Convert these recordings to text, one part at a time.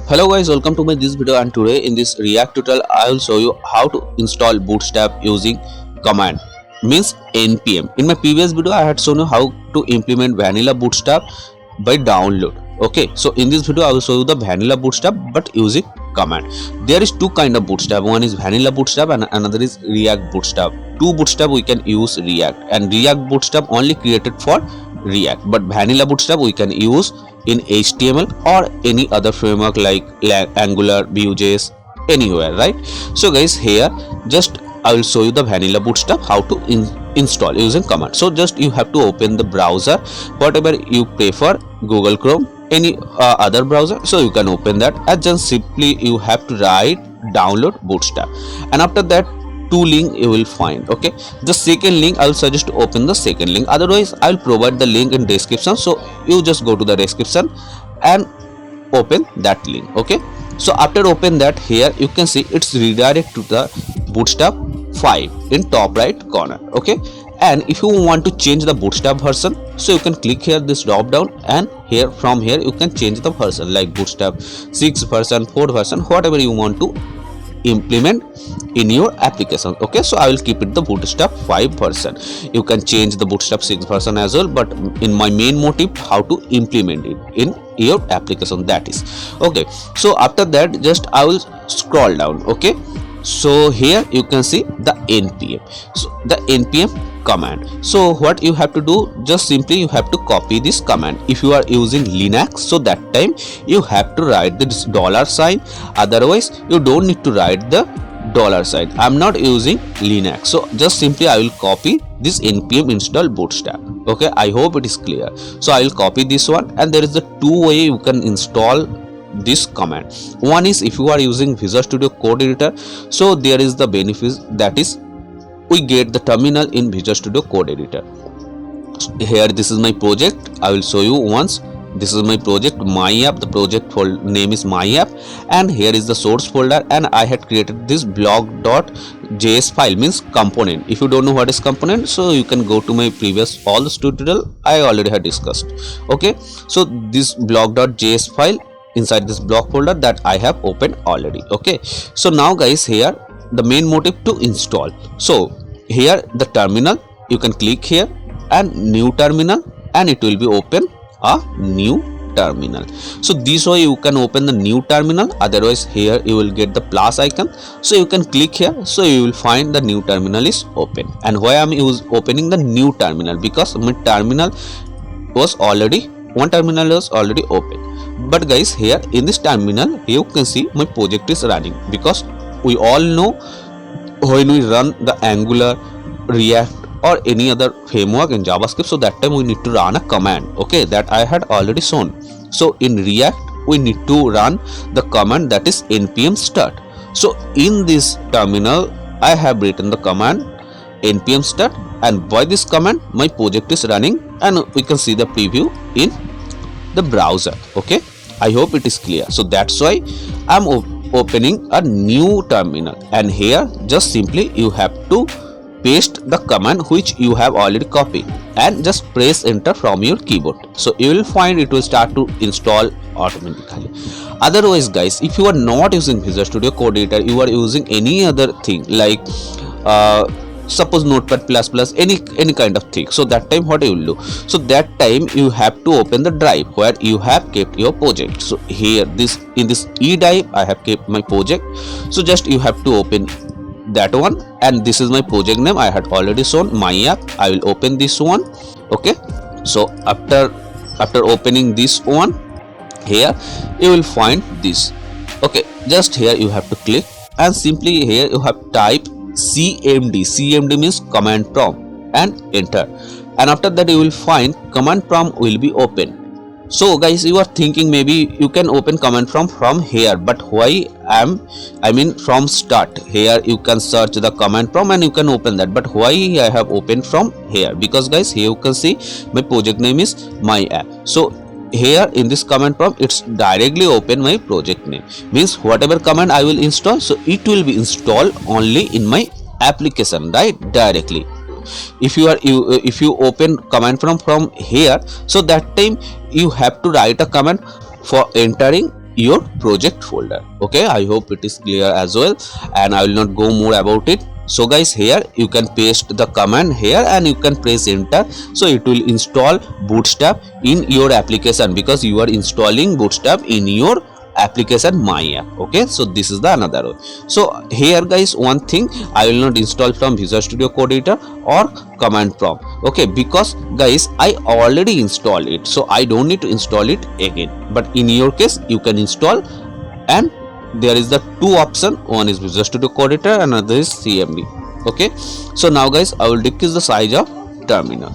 Hello guys, welcome to my this video, and today in this React tutorial I will show you how to install Bootstrap using command means npm. In my previous video I had shown you how to implement vanilla Bootstrap by download. Okay, so in this video I will show you the vanilla Bootstrap but using command. There is two kind of Bootstrap. One is vanilla Bootstrap and another is React Bootstrap. Two Bootstrap we can use React, and React Bootstrap only created for React, but vanilla Bootstrap we can use in HTML or any other framework like Angular, Vue.js, anywhere, right? So guys, here just I will show you the vanilla Bootstrap how to install using command. So just you have to open the browser, whatever you prefer, Google Chrome, any other browser, so you can open that, and just simply you have to write download Bootstrap, and after that two link you will find. Okay, the second link I will suggest to open the second link, otherwise I will provide the link in description, so you just go to the description and open that link. Okay, so after open that, here you can see it's redirect to the Bootstrap 5 in top right corner. Okay, and if you want to change the Bootstrap version, so you can click here this drop down, and here from here you can change the version like Bootstrap 6 version, 4 version, whatever you want to implement in your application. Okay, so I will keep it the Bootstrap 5 version. You can change the Bootstrap 6 version as well, but in my main motive how to implement it in your application, that is okay. So after that, just I will scroll down. Okay, so here you can see the npm, so the npm command. So what you have to do, just simply you have to copy this command. If you are using Linux, so that time you have to write this $sign, otherwise you don't need to write the $sign. I'm not using Linux, so just simply I will copy this npm install Bootstrap. Okay, I hope it is clear. So I will copy this one, and there is the two way you can install this command. One is if you are using Visual Studio Code Editor, so there is the benefits, that is we get the terminal in Visual Studio Code Editor. Here this is my project, I will show you once. This is my project, my app. The project folder name is my app, and here is the source folder, and I had created this blog.js file, means component. If you don't know what is component, so you can go to my previous all this tutorial I already had discussed. Okay, so this blog.js file inside this blog folder that I have opened already. Okay, so now guys, here the main motive to install. So here the terminal, you can click here and new terminal, and it will be open a new terminal. So this way you can open the new terminal, otherwise here you will get the plus icon, so you can click here, so you will find the new terminal is open. And why I'm opening the new terminal, because my terminal was already, one terminal was already open. But guys, here in this terminal you can see my project is running, because we all know when we run the Angular, React or any other framework in JavaScript, so that time we need to run a command. Okay, that I had already shown. So in React we need to run the command that is npm start. So in this terminal I have written the command npm start, and by this command my project is running, and we can see the preview in the browser. Okay, I hope it is clear. So that's why I'm opening a new terminal, and here just simply you have to paste the command which you have already copied, and just press enter from your keyboard. So you will find it will start to install automatically. Otherwise guys, if you are not using Visual Studio Code Editor, you are using any other thing like suppose Notepad++, any kind of thing, so that time what you will do, so that time you have to open the drive where you have kept your project. So here this in this E drive I have kept my project, so just you have to open that one, and this is my project name I had already shown, my app. I will open this one. Okay, so after opening this one, here you will find this. Okay, just here you have to click, and simply here you have type cmd means command prompt, and enter, and after that you will find command prompt will be open. So guys, you are thinking maybe you can open command prompt from here, but why I mean from start, here you can search the command prompt and you can open that, but why I have opened from here, because guys here you can see my project name is my app. So here in this command prompt it's directly open my project name, means whatever command I will install, so it will be installed only in my application, right, directly. if you open command from here, so that time you have to write a command for entering your project folder. Okay, I hope it is clear as well, and I will not go more about it. So guys, here you can paste the command here and you can press enter, so it will install Bootstrap in your application, because you are installing Bootstrap in your application my app. Okay, so this is the another way. So here guys, one thing, I will not install from Visual Studio Code Editor or command prompt. Okay, because guys, I already installed it, so I don't need to install it again. But in your case, you can install, and there is the two option, one is Visual Studio Code Editor, another is CMD. Okay, so now guys, I will decrease the size of terminal.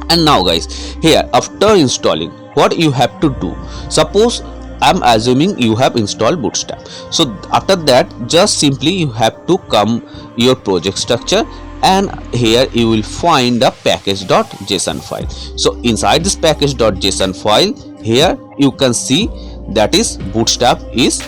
And now guys, here after installing, what you have to do, suppose I'm assuming you have installed Bootstrap, so after that just simply you have to come your project structure, and here you will find the package.json file. So inside this package.json file, here you can see that is Bootstrap is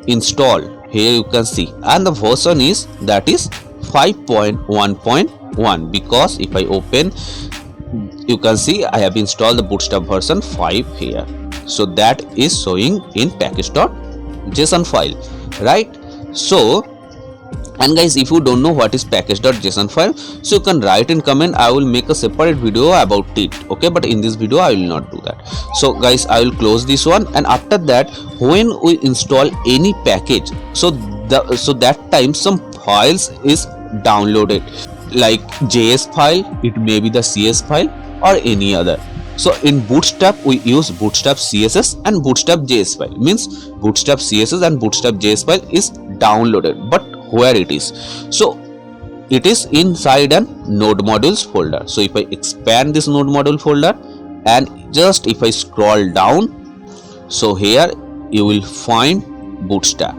installed. Here you can see, and the version is that is 5.1.1, because if I open, you can see I have installed the Bootstrap version 5 here. So that is showing in package.json file, right? So, and guys, if you don't know what is package.json file, so you can write in comment. I will make a separate video about it. Okay, but in this video I will not do that. So guys, I will close this one, and after that, when we install any package, so that time some files is downloaded, like JS file, it may be the CS file or any other. So in Bootstrap we use Bootstrap CSS and Bootstrap JS file, means Bootstrap CSS and Bootstrap JS file is downloaded, but where it is? So it is inside an node modules folder. So if I expand this node module folder, and just if I scroll down, so here you will find Bootstrap.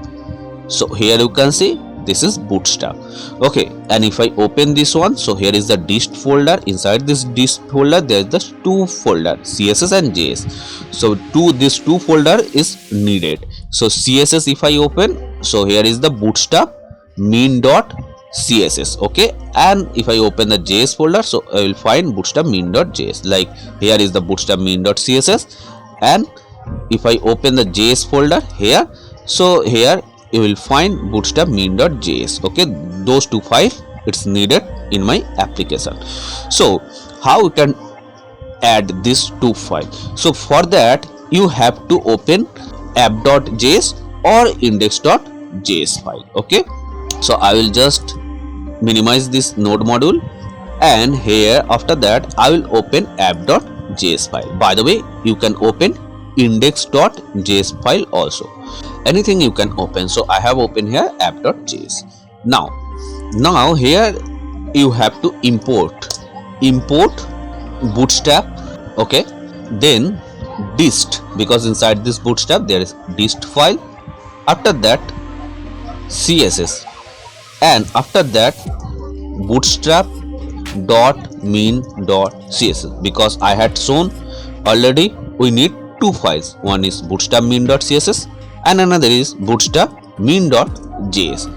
So here you can see this is Bootstrap. Okay, and if I open this one, so here is the dist folder. Inside this dist folder there is the two folder, CSS and JS. So this two folder is needed. So CSS if I open, so here is the Bootstrap main.css. okay, and if I open the JS folder, so I will find Bootstrap main.js. like here is the Bootstrap main.css, and if I open the JS folder here, so here you will find Bootstrap main.js. okay, those two files it's needed in my application. So how you can add these two files? So for that you have to open app.js or index.js file. Okay, so I will just minimize this node module, and here after that I will open app.js file. By the way, you can open index.js file also, anything you can open. So I have opened here app.js. Now here you have to import Bootstrap. Okay, then dist, because inside this Bootstrap there is dist file, after that CSS, and after that bootstrap.main.css, because I had shown already we need two files, one is bootstrap main.css and another is bootstrap main.js.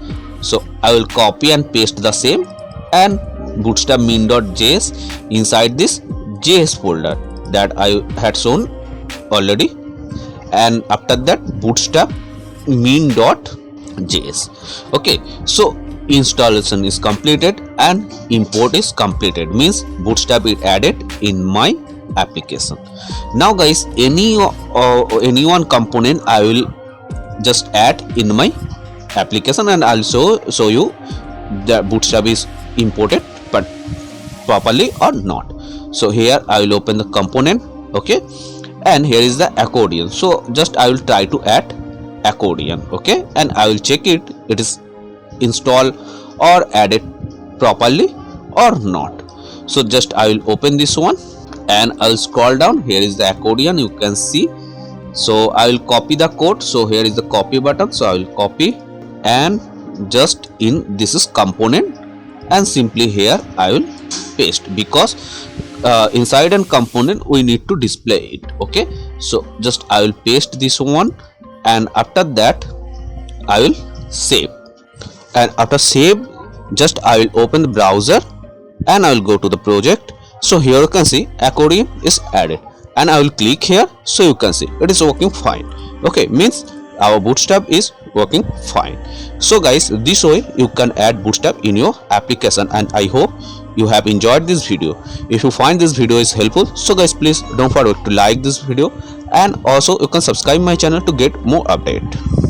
So I will copy and paste the same, and bootstrap main.js inside this JS folder that I had shown already, and after that bootstrap main.js. okay, so installation is completed and import is completed, means Bootstrap is added in my application. Now guys, any one component I will just add in my application, and I'll show you the Bootstrap is imported but properly or not. So here I will open the component. Okay, and here is the accordion. So just I will try to add accordion. Okay, and I will check it is installed or added properly or not. So just I will open this one and I will scroll down. Here is the accordion, you can see. So I will copy the code. So here is the copy button, so I will copy, and just in this is component, and simply here I will paste, because inside an component we need to display it. Okay, so just I will paste this one, and after that I will save, and after save just I will open the browser and I will go to the project. So here you can see accordion is added, and I will click here. So you can see it is working fine. Okay, means our bootstrap is working fine. So guys, this way you can add bootstrap in your application, and I hope you have enjoyed this video. If you find this video is helpful, so guys, please don't forget to like this video, and also you can subscribe my channel to get more update.